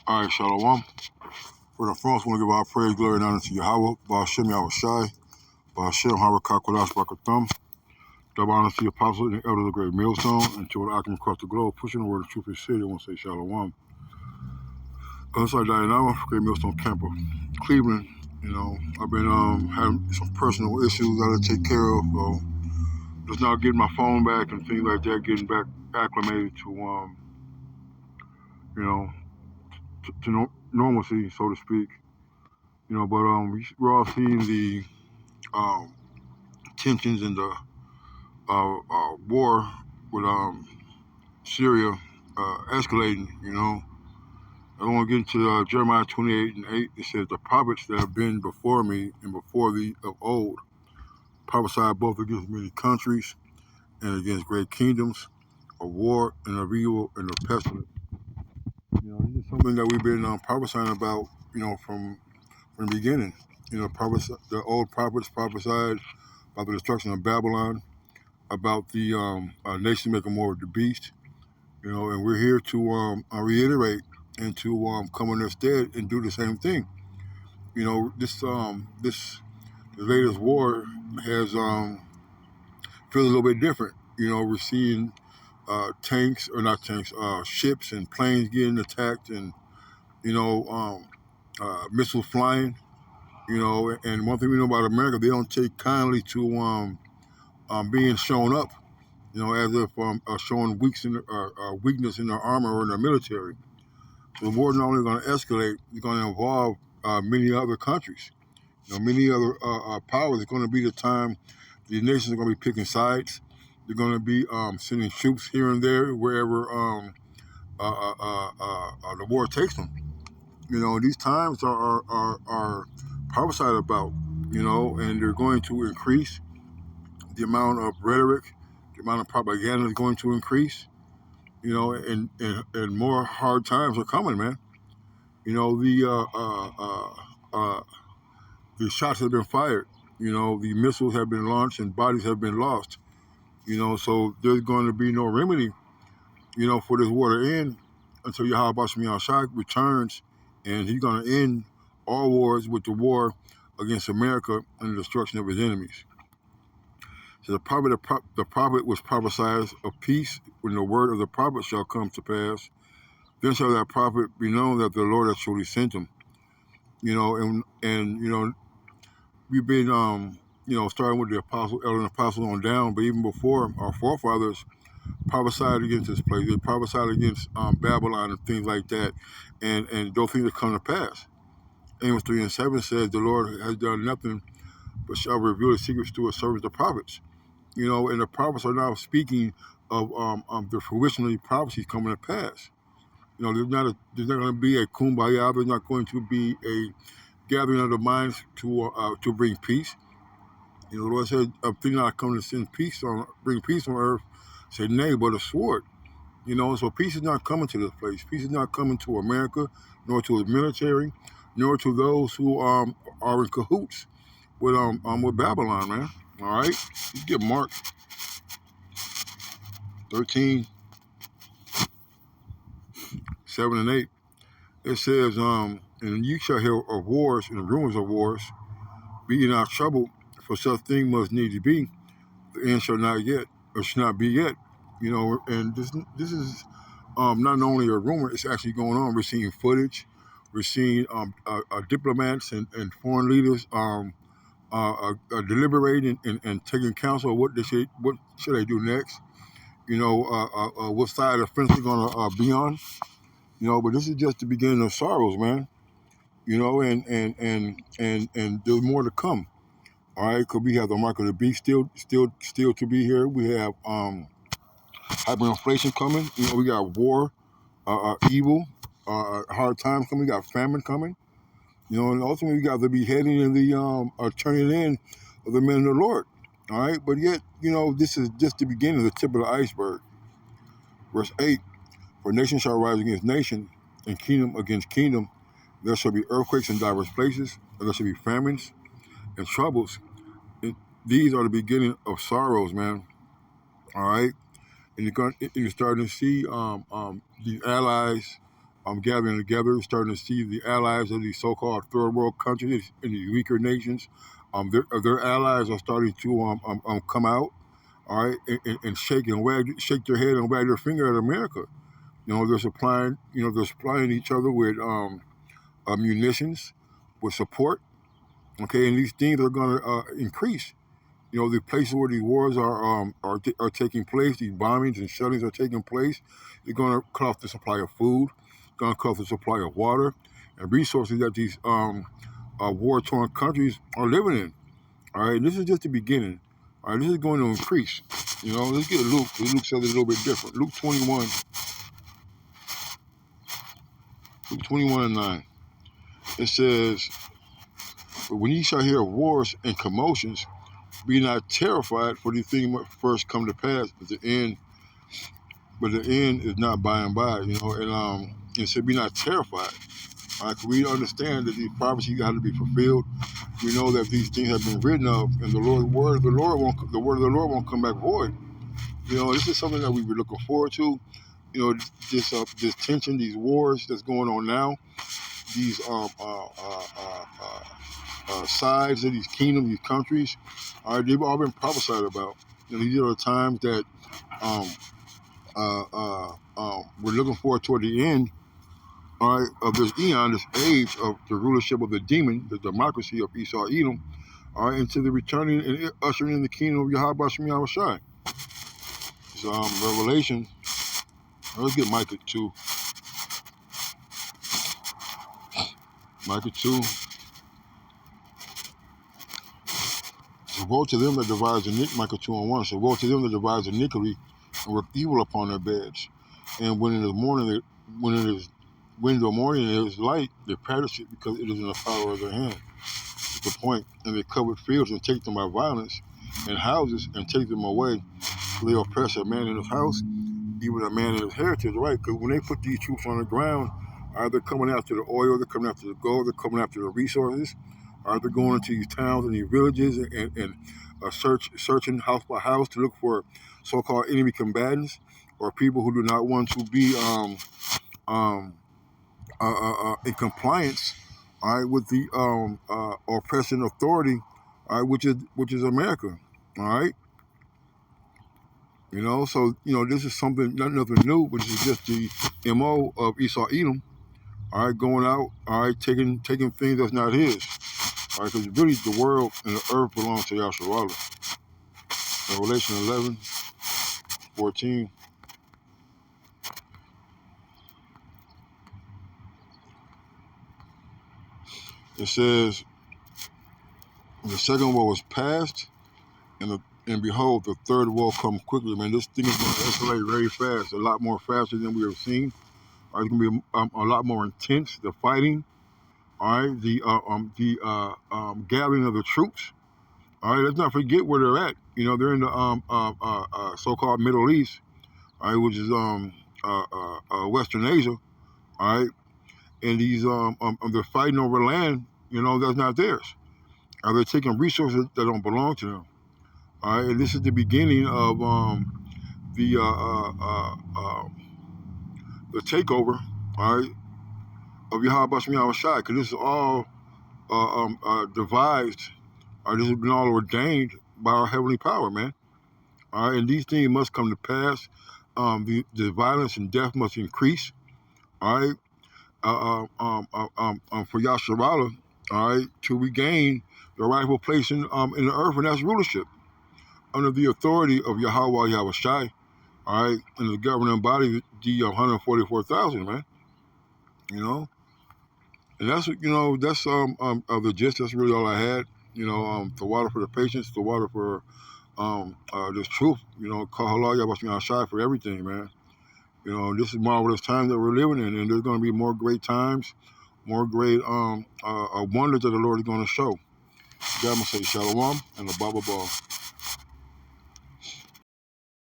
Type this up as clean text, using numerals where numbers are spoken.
All right, Shalom. For the first, I want to give our praise, glory, and honor to Yahweh, Ba'ashem Yahushai, Ba'ashem Harakakwadash Bakathum. Double honor to the apostles and the elders of the great millstone, and to all the Akim across the globe, pushing the word of truth and city. I want to say Shalom. Inside Diana, great millstone camper, Cleveland. I've been having some personal issues I had to take care of. So just now getting my phone back and things like that, getting back acclimated to you know, normalcy, so to speak. But we're all seeing the um, tensions in the war with Syria escalating. I don't want to get into Jeremiah 28:8. It says, "The prophets that have been before me and before thee of old prophesied both against many countries and against great kingdoms, of war and of evil and of pestilence." This is something that we've been prophesying about. From the beginning. The old prophets prophesied about the destruction of Babylon, about the nation making war with the beast. And we're here to reiterate and to come in their stead and do the same thing. This latest war has feels a little bit different. We're seeing tanks, or not tanks, ships and planes getting attacked, and missiles flying. And one thing we know about America, they don't take kindly to being shown up. As if showing weakness in their armor or in their military. So the war is not only going to escalate, it's going to involve many other countries. Many other powers. It's going to be the time the nations are going to be picking sides. They're going to be sending troops here and there, wherever the war takes them. These times are prophesied about, and they're going to increase. The amount of rhetoric, the amount of propaganda is going to increase. And more hard times are coming, man. The shots have been fired. The missiles have been launched and bodies have been lost. So there's going to be no remedy, for this war to end until Yahweh Bashim Yahushai returns, and he's going to end all wars with the war against America and the destruction of his enemies. So the prophet was prophesied of peace when the word of the prophet shall come to pass. Then shall that prophet be known that the Lord has truly sent him. And we've been starting with the elder apostles on down, but even before, our forefathers prophesied against this place. They prophesied against Babylon and things like that, and those things have come to pass. Amos 3:7 says, "The Lord has done nothing but shall reveal the secrets to his servants the prophets." And the prophets are now speaking of the fruition of the prophecies coming to pass. There's not going to be a kumbaya. There's not going to be a gathering of the minds to bring peace. The Lord said, "If they're not coming to bring peace on earth, say nay, but a sword." So peace is not coming to this place. Peace is not coming to America, nor to its military, nor to those who are in cahoots with Babylon, man. All right, you get Mark 13:7-8. It says, "And you shall hear of wars and rumors of wars. Be ye not troubled, for such thing must needs be. The end shall not be yet." And this is not only a rumor; it's actually going on. We're seeing footage. We're seeing diplomats and foreign leaders deliberating and taking counsel of what should they do next. What side of the fence they're gonna be on. But this is just the beginning of sorrows, man. And there's more to come. All right, because we have the mark of the beast still to be here. We have hyperinflation coming. We got war, evil, hard times coming. We got famine coming. And ultimately we got the beheading and the turning in of the men of the Lord. All right, but yet this is just the beginning, the tip of the iceberg. Verse 8: "For nation shall rise against nation, and kingdom against kingdom. There shall be earthquakes in divers places, and there shall be famines and troubles." These are the beginning of sorrows, man. All right, and you're starting to see these allies gathering together, starting to see the allies of these so-called third world countries and these weaker nations. Their allies are starting to come out, all right, and shake their head and wag their finger at America. They're supplying each other with munitions, with support. Okay, and these things are going to increase. The places where these wars are taking place, these bombings and shellings are taking place. They're going to cut off the supply of food, going to cut off the supply of water and resources that these war-torn countries are living in. All right, this is just the beginning. All right, this is going to increase. Let's get Luke. Luke says it a little bit different. Luke 21 and 9. It says, "But when ye shall hear of wars and commotions, be not terrified, for these things must first come to pass, but the end is not by and by." And it said, "Be not terrified." All right, 'cause we understand that these prophecies got to be fulfilled. We know that these things have been written of, and the word of the Lord won't come back void. This is something that we've been looking forward to. This tension, these wars that's going on now, these sides of these kingdoms, these countries, they've all been prophesied about. These are the times that we're looking forward toward the end, all right, of this eon, this age of the rulership of the demon, the democracy of Esau Edom, all right, into the returning and ushering in the kingdom of Yahweh Shem Yahushai. So Revelation. Let's get Micah 2. Micah 2. So woe to them that devise iniquity. Micah 2 and 1. So woe to them that devise iniquity and work evil upon their beds. And when the morning it is light, they perish it, because it is in the power of their hand. That's the point. And they cover fields and take them by violence, and houses and take them away. So they oppress a man in his house, even a man in his heritage, right? Because when they put these troops on the ground, they're coming after the oil, they're coming after the gold, they're coming after the resources. They're going into these towns and these villages and searching house by house to look for so-called enemy combatants or people who do not want to be in compliance, all right, with the oppressing authority, all right, which is America, all right. So this is something, nothing new, but this is just the MO of Esau Edom, all right, going out, all right, taking things that's not his, all right, because really the world and the earth belongs to Yahshua. Revelation 11:14. It says, "The second woe was past, and behold, the third woe come quickly." Man, this thing is going to escalate very fast, a lot more faster than we have seen. It's going to be a lot more intense, the fighting, all right, the gathering of the troops. All right, let's not forget where they're at. They're in the so-called Middle East, all right, which is Western Asia, all right, and these they're fighting over land, that's not theirs. They're taking resources that don't belong to them. All right, and this is the beginning of the takeover, all right, of Yahweh Shem Yahushai, because this is all devised, this has been all ordained by our heavenly power, man. All right, and these things must come to pass. The violence and death must increase, all right, for Yahshua, all right, to regain the rightful place in the earth, and that's rulership under the authority of Yahweh Yahushai, all right, and the governing body, the 144,000, man. And that's of the gist. That's really all I had. The water for the patience, the water for this truth. Call halal Yahushai for everything, man. This is marvelous time that we're living in, and there's going to be more great times, more great wonders that the Lord is going to show. God must say shalom and a baba ball.